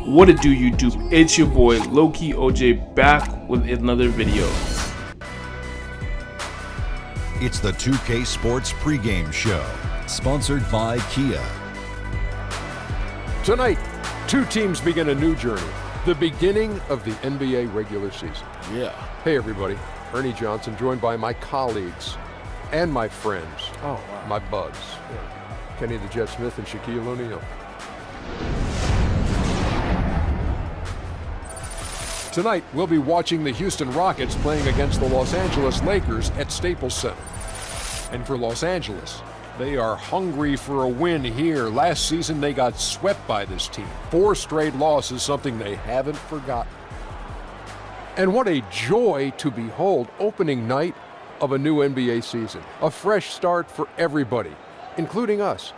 What it do, YouTube? It's your boy Low-Key OJ back with another video. It's the 2K Sports pregame show, sponsored by Kia. Tonight, two teams begin a new journey, the beginning of the NBA regular season. Yeah. Hey everybody, Ernie Johnson, joined by my colleagues and my friends, my buds, Kenny the Jet Smith and Shaquille O'Neal. Tonight, we'll be watching the Houston Rockets playing against the Los Angeles Lakers at Staples Center. And for Los Angeles, they are hungry for a win here. Last season, they got swept by this team. 4 straight losses, something they haven't forgotten. And what a joy to behold opening night of a new NBA season. A fresh start for everybody, including us.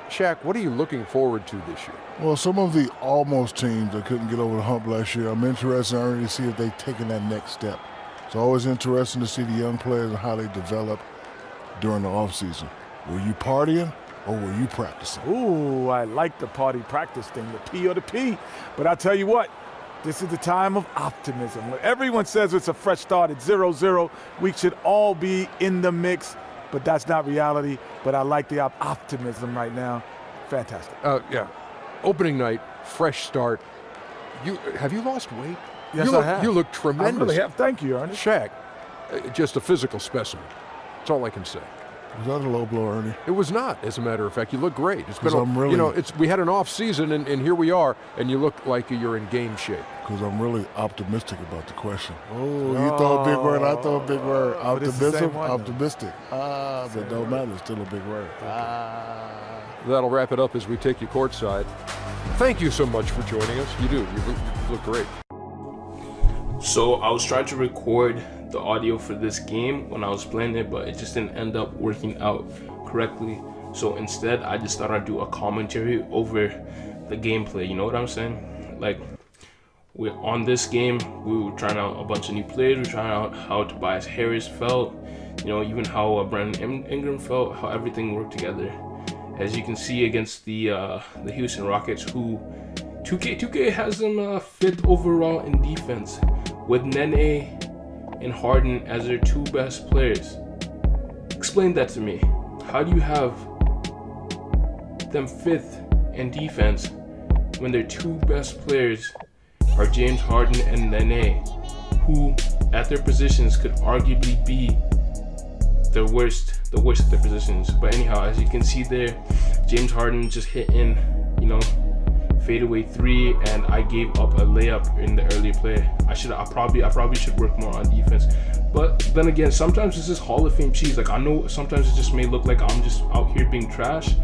Shaq, what are you looking forward to this year? Well, some of the almost teams that couldn't get over the hump last year, I'm interested already to see if they've taken that next step. It's always interesting to see the young players and how they develop during the offseason. Were you partying or were you practicing? Ooh, I like the party practice thing, the P or the P. But I tell you what, this is the time of optimism. When everyone says it's a fresh start at 0-0, we should all be in the mix. But that's not reality. But I like the optimism right now. Fantastic. Yeah. Opening night, fresh start. Have you lost weight? Yes, I have. You look tremendous. I really have. Thank you, Ernest. Shaq, just a physical specimen. That's all I can say. Was that a low blow, Ernie? It was not, as a matter of fact. You look great. It's been, we had an off season, and here we are, and you look like you're in game shape. Because I'm really optimistic about the question. Oh, you throw a big word, I throw a big word. Optimism, optimistic. But don't matter, it's still a big word. That'll wrap it up as we take you courtside. Thank you so much for joining us. You look great. So I was trying to record the audio for this game when I was playing it, but it just didn't end up working out correctly. So instead, I just thought I'd do a commentary over the gameplay. You know what I'm saying? Like, we're on this game, we were trying out a bunch of new players. We were trying out how Tobias Harris felt, even how Brandon Ingram felt, how everything worked together. As you can see against the Houston Rockets, who 2K has them 5th overall in defense, with Nene and Harden as their 2 best players. Explain that to me. How do you have them 5th in defense when their 2 best players are James Harden and Nene, who at their positions could arguably be the worst at their positions? But anyhow, as you can see there, James Harden just hitting, fadeaway 3, and I gave up a layup in the earlier play. I probably should work more on defense. But then again, sometimes this is Hall of Fame cheese. Like, I know sometimes it just may look like I'm just out here being trash,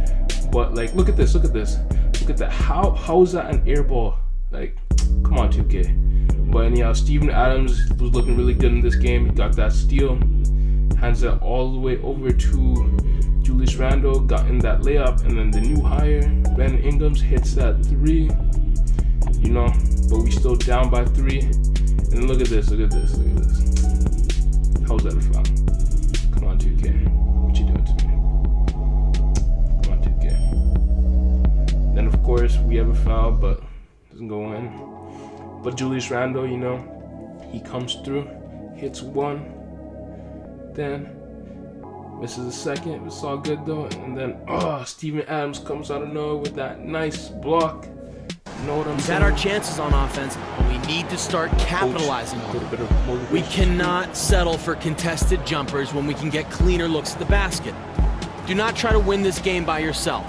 but like, look at this. Look at that. How is that an air ball? Like, come on, 2K. But anyhow, Steven Adams was looking really good in this game. He got that steal, hands it all the way over to Julius Randle, got in that layup, and then the new hire, Ben Ingram, hits that 3. But we still down by 3. And then look at this. How's that a foul? Come on, 2K. What you doing to me? Come on, 2K. Then of course we have a foul, but doesn't go in. But Julius Randle, he comes through, hits one, then misses a second. It's all good though. And then Steven Adams comes out of nowhere with that nice block. You know what I'm saying? We've had our chances on offense, but we need to start capitalizing on them. We cannot settle for contested jumpers when we can get cleaner looks at the basket. Do not try to win this game by yourself.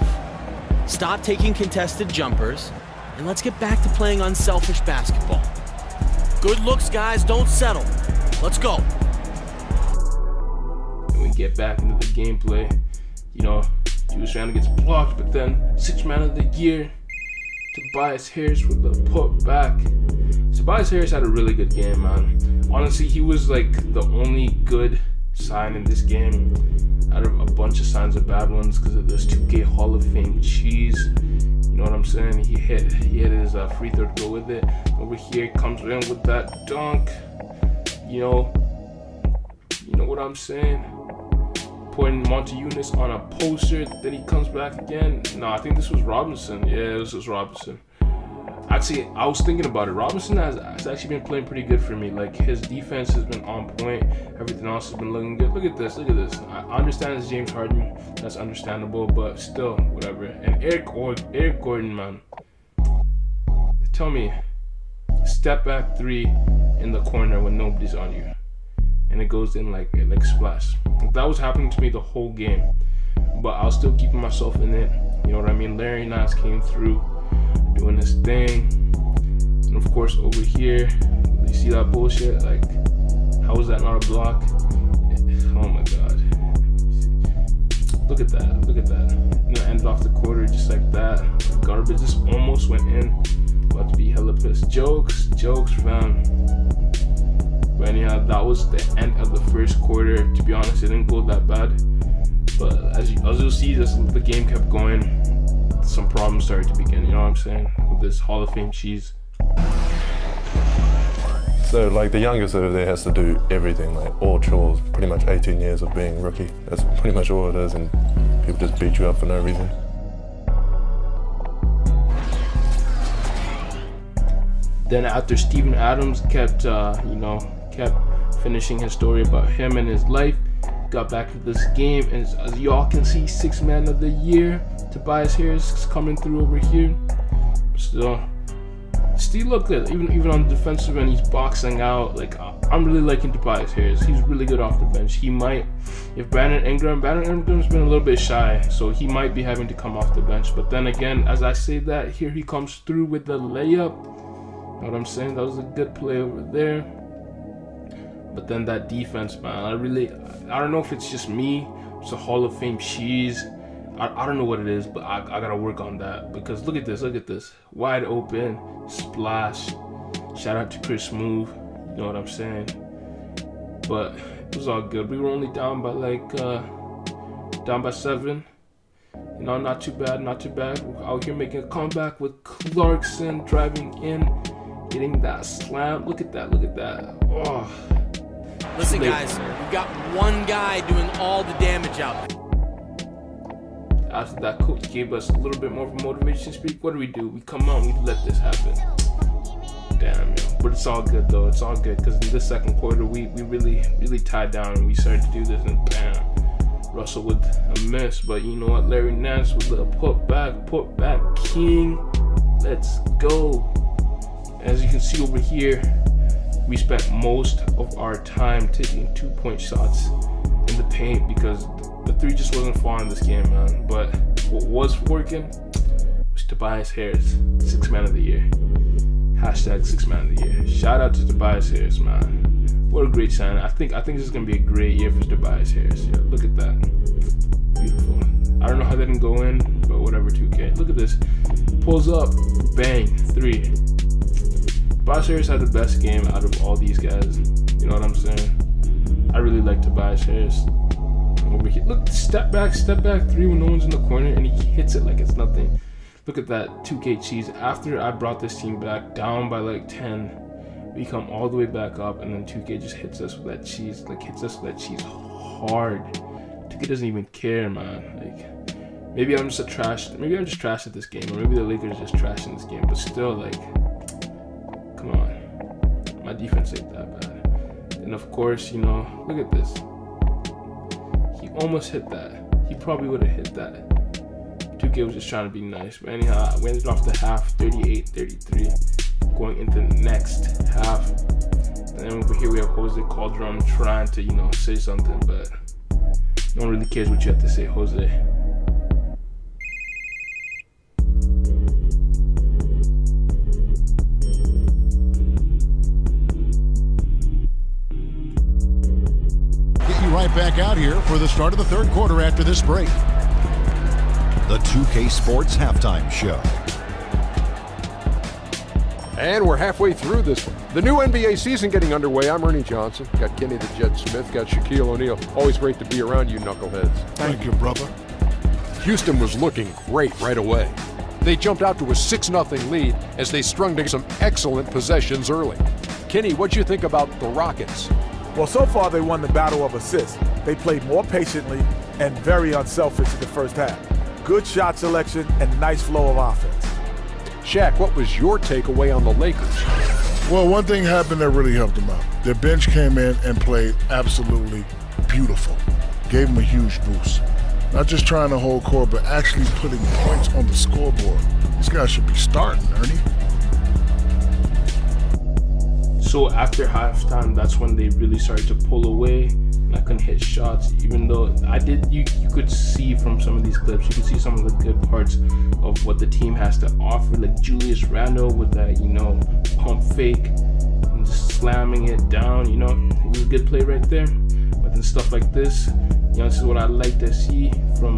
Stop taking contested jumpers, and let's get back to playing unselfish basketball. Good looks, guys. Don't settle. Let's go. And we get back into the gameplay. Julius Randle gets blocked, but then 6th man of the year, Tobias Harris with the put back. Tobias Harris had a really good game, man. Honestly, he was like the only good sign in this game out of a bunch of signs of bad ones because of this 2K Hall of Fame cheese. You know what I'm saying? He hit his free throw to go with it. Over here, comes in with that dunk. You know what I'm saying? Putting Montejunas on a poster, then he comes back again. No, I think this was Robinson. Yeah, this was Robinson. I'd say I was thinking about it. Robinson has actually been playing pretty good for me. Like, his defense has been on point. Everything else has been looking good. Look at this. Look at this. I understand it's James Harden. That's understandable, but still, whatever. And Eric Gordon, man. Tell me, step back 3 in the corner when nobody's on you, and it goes in like splash. That was happening to me the whole game, but I was still keeping myself in it. You know what I mean? Larry Nance came through, doing his thing, and of course over here, you see that bullshit? Like, how was that not a block? Oh my god! Look at that! Look at that! And it ended off the quarter just like that. Garbage just almost went in. About to be hella pissed. Jokes, fam. But anyhow, that was the end of the first quarter. To be honest, it didn't go that bad. But as you'll see, the game kept going. Some problems started to begin. You know what I'm saying? With this Hall of Fame cheese. So, like, the youngest over there has to do everything, like all chores. Pretty much 18 years of being rookie. That's pretty much all it is, and people just beat you up for no reason. Then after Steven Adams kept finishing his story about him and his life, got back to this game, and as y'all can see, 6th man of the year, Tobias Harris is coming through over here. Still look good, even on the defensive end, he's boxing out. Like, I'm really liking Tobias Harris. He's really good off the bench. He might, if Brandon Ingram's been a little bit shy, so he might be having to come off the bench. But then again, as I say that, here he comes through with the layup. You know what I'm saying? That was a good play over there. But then that defense, man, I don't know if it's just me. It's a Hall of Fame cheese. I don't know what it is, but I gotta work on that, because look at this. Wide open, splash. Shout out to Chris Move. You know what I'm saying? But it was all good. We were only down by 7. You know, not too bad. We're out here making a comeback with Clarkson driving in, getting that slam. Look at that. Oh. Listen, guys, we've got one guy doing all the damage out there. After that, coach gave us a little bit more of a motivation speak. What do? We come out and we let this happen. Damn, yo. But it's all good, though. It's all good, because in this second quarter, we really tied down, and we started to do this, and bam. Russell with a miss, but you know what? Larry Nance with a put back king. Let's go. As you can see over here, we spent most of our time taking 2-point shots in the paint, because the 3 just wasn't falling this game, man. But what was working was Tobias Harris, 6th man of the year. Hashtag 6th man of the year. Shout out to Tobias Harris, man. What a great sign. I think this is gonna be a great year for Tobias Harris. Yeah, look at that. Beautiful. I don't know how that didn't go in, but whatever, 2K. Look at this. Pulls up, bang, 3. Tobias Harris had the best game out of all these guys. You know what I'm saying? I really like Tobias Harris. Over here, look, step back 3 when no one's in the corner, and he hits it like it's nothing. Look at that 2K cheese. After I brought this team back down by like 10, we come all the way back up, and then 2K just hits us with that cheese, hard. 2K doesn't even care, man. Like, maybe I'm just trash at this game, or maybe the Lakers are just trash in this game, but still, like, come on. My defense ain't that bad. And of course, you know, look at this. He almost hit that. He probably would have hit that. 2K was just trying to be nice. But anyhow, we ended off the half 38-33. Going into the next half. And then over here we have Jose Calderon trying to, you know, say something, but no one really cares what you have to say, Jose. Right back out here for the start of the third quarter after this break. The 2K Sports Halftime Show. And we're halfway through this one. The new NBA season getting underway. I'm Ernie Johnson. Got Kenny the Jet Smith. Got Shaquille O'Neal. Always great to be around you knuckleheads. Thank you, brother. Houston was looking great right away. They jumped out to a 6-0 lead as they strung together some excellent possessions early. Kenny, what'd you think about the Rockets? Well, so far they won the battle of assists. They played more patiently and very unselfish in the first half. Good shot selection and nice flow of offense. Shaq, what was your takeaway on the Lakers? Well, one thing happened that really helped them out. Their bench came in and played absolutely beautiful. Gave them a huge boost. Not just trying to hold court, but actually putting points on the scoreboard. These guys should be starting, Ernie. So after halftime, that's when they really started to pull away, and I couldn't hit shots, even though I did. You could see from some of these clips, you can see some of the good parts of what the team has to offer, like Julius Randle with that, pump fake and just slamming it down, it was a good play right there. But then stuff like this, this is what I like to see from,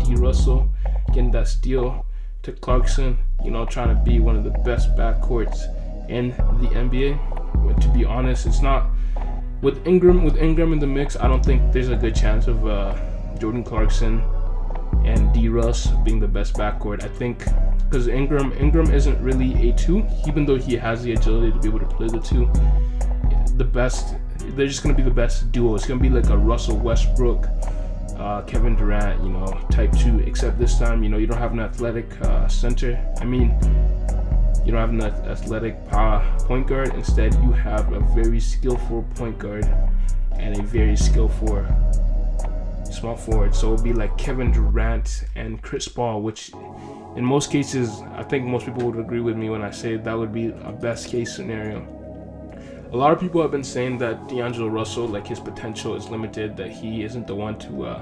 D. Russell getting that steal to Clarkson, trying to be one of the best backcourts in the NBA. But to be honest, it's not with Ingram in the mix. I don't think there's a good chance of Jordan Clarkson and D. Russ being the best backcourt. I think because Ingram isn't really a 2, even though he has the agility to be able to play the 2. They're just gonna be the best duo. It's gonna be like a Russell Westbrook, Kevin Durant, type 2. Except this time, you don't have an athletic center. You don't have an athletic point guard. Instead, you have a very skillful point guard and a very skillful small forward. So it'll be like Kevin Durant and Chris Paul, which in most cases, I think most people would agree with me when I say that would be a best case scenario. A lot of people have been saying that D'Angelo Russell, his potential is limited, that he isn't the one to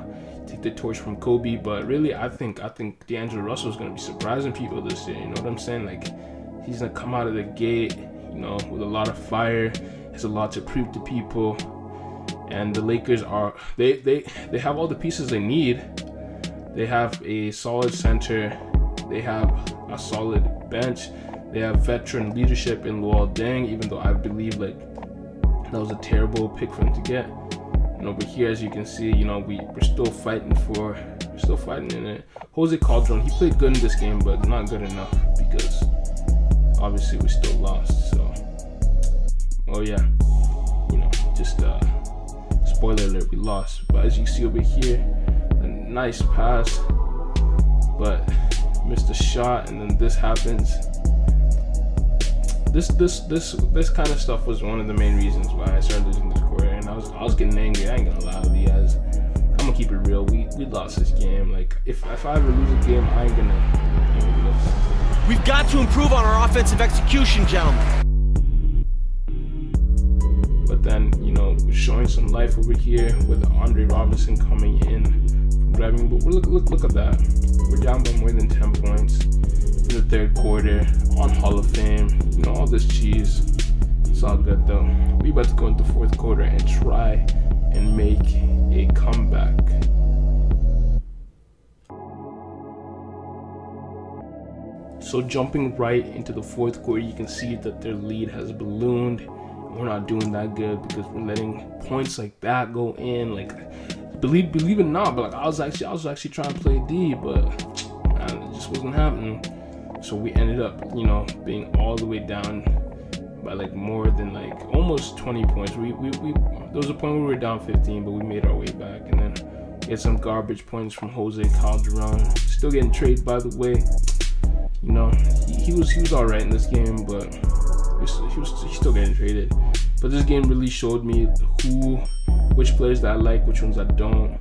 take the torch from Kobe. But really, I think D'Angelo Russell is going to be surprising people this year. You know what I'm saying? He's gonna come out of the gate, with a lot of fire. Has a lot to prove to people, and the Lakers they have all the pieces they need. They have a solid center. They have a solid bench. They have veteran leadership in Luol Deng, even though I believe that was a terrible pick for him to get. And over here, as you can see, we're still fighting in it. Jose Calderon, he played good in this game, but not good enough because obviously we still lost. So, just spoiler alert, we lost. But as you see over here, a nice pass, but missed a shot, and then this happens. This kind of stuff was one of the main reasons why I started losing this quarter, and I was getting angry. I ain't gonna lie with you guys. I'm gonna keep it real. We lost this game. If I ever lose a game, I ain't gonna lose. We've got to improve on our offensive execution, gentlemen. But then, we're showing some life over here with Andre Robinson coming in from driving. But look at that. We're down by more than 10 points in the third quarter on Hall of Fame. All this cheese. It's all good though. We about to go into the fourth quarter and try and make a comeback. So jumping right into the fourth quarter, you can see that their lead has ballooned. We're not doing that good because we're letting points like that go in. Believe it or not, but I was actually trying to play D, but man, it just wasn't happening. So we ended up, being all the way down by more than almost 20 points. We there was a point where we were down 15, but we made our way back, and then we had some garbage points from Jose Calderon. Still getting traded, by the way. He was all right in this game, but he's still getting traded. But this game really showed me which players that I like, which ones I don't.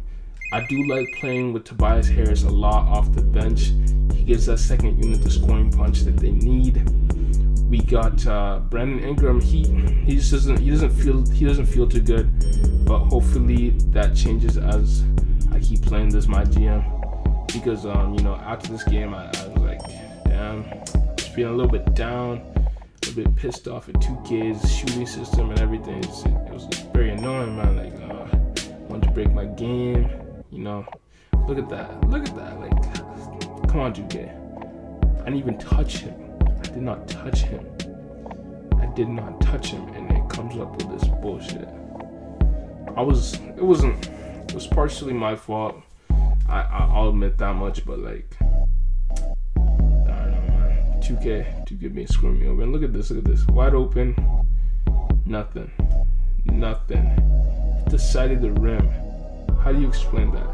I do like playing with Tobias Harris a lot off the bench. He gives that second unit the scoring punch that they need. We got Brandon Ingram. He doesn't feel too good, but hopefully that changes as I keep playing this MYGM, because after this game I was like, damn, I was feeling a little bit down, a little bit pissed off at 2K's shooting system and everything. It was very annoying, man. Wanted to break my game. Look at that. Come on, 2K. I didn't even touch him. I did not touch him, and it comes up with this bullshit. It was partially my fault. I'll admit that much, but I don't know, man. 2K being screwing me over. And look at this, wide open, nothing. Hit the side of the rim. How do you explain that?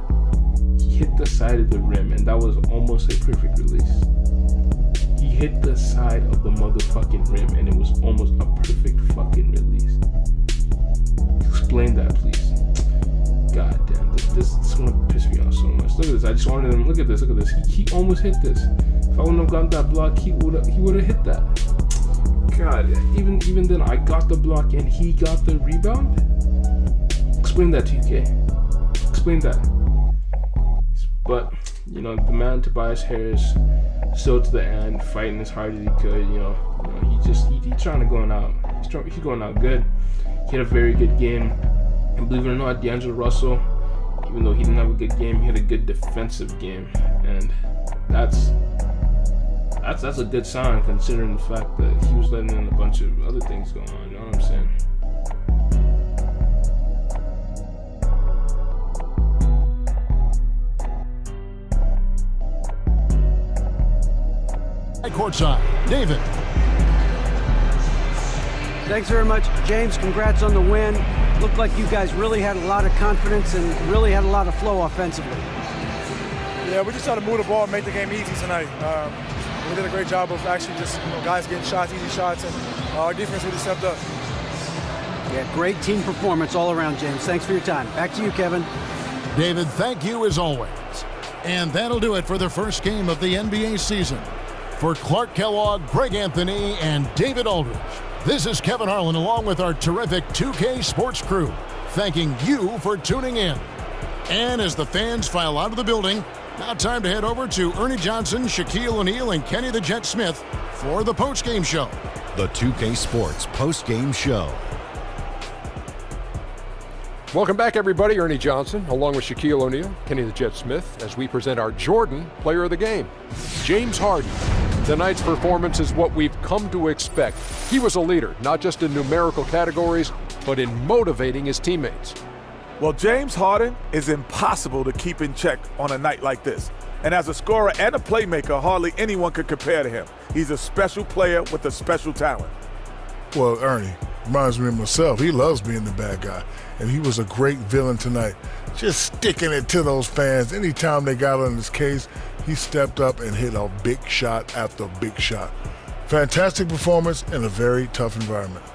He hit the side of the rim, and that was almost a perfect release. He hit the side of the motherfucking rim, and it was almost a perfect fucking release. Explain that, please. God damn, this is gonna piss me off so much. Look at this. I just wanted him. Look at this. Look at this. He almost hit this. If I wouldn't have gotten that block, he would have hit that. God, even then, I got the block and he got the rebound. Explain that, 2K. Explain that. But you know, the man Tobias Harris, still to the end, fighting as hard as he could. He's trying to go out. He's going out good. He had a very good game. And believe it or not, D'Angelo Russell, even though he didn't have a good game, he had a good defensive game, and that's a good sign considering the fact that he was letting in a bunch of other things going on. You know what I'm saying? Courtside, David. Thanks very much, James. Congrats on the win. Looked like you guys really had a lot of confidence and really had a lot of flow offensively. Yeah, we just tried to move the ball and make the game easy tonight. We did a great job of actually just guys getting shots, easy shots, and our defense really stepped up. Yeah, great team performance all around, James. Thanks for your time. Back to you, Kevin. David, thank you as always. And that'll do it for the first game of the NBA season. For Clark Kellogg, Greg Anthony, and David Aldridge, this is Kevin Harlan along with our terrific 2K Sports crew, thanking you for tuning in. And as the fans file out of the building, now time to head over to Ernie Johnson, Shaquille O'Neal, and Kenny the Jet Smith for the postgame show. The 2K Sports postgame show. Welcome back, everybody. Ernie Johnson, along with Shaquille O'Neal, Kenny the Jet Smith, as we present our Jordan Player of the Game, James Harden. Tonight's performance is what we've come to expect. He was a leader, not just in numerical categories, but in motivating his teammates. Well, James Harden is impossible to keep in check on a night like this. And as a scorer and a playmaker, hardly anyone could compare to him. He's a special player with a special talent. Well, Ernie, reminds me of myself. He loves being the bad guy, and he was a great villain tonight. Just sticking it to those fans. Anytime they got on his case, he stepped up and hit a big shot after big shot. Fantastic performance in a very tough environment.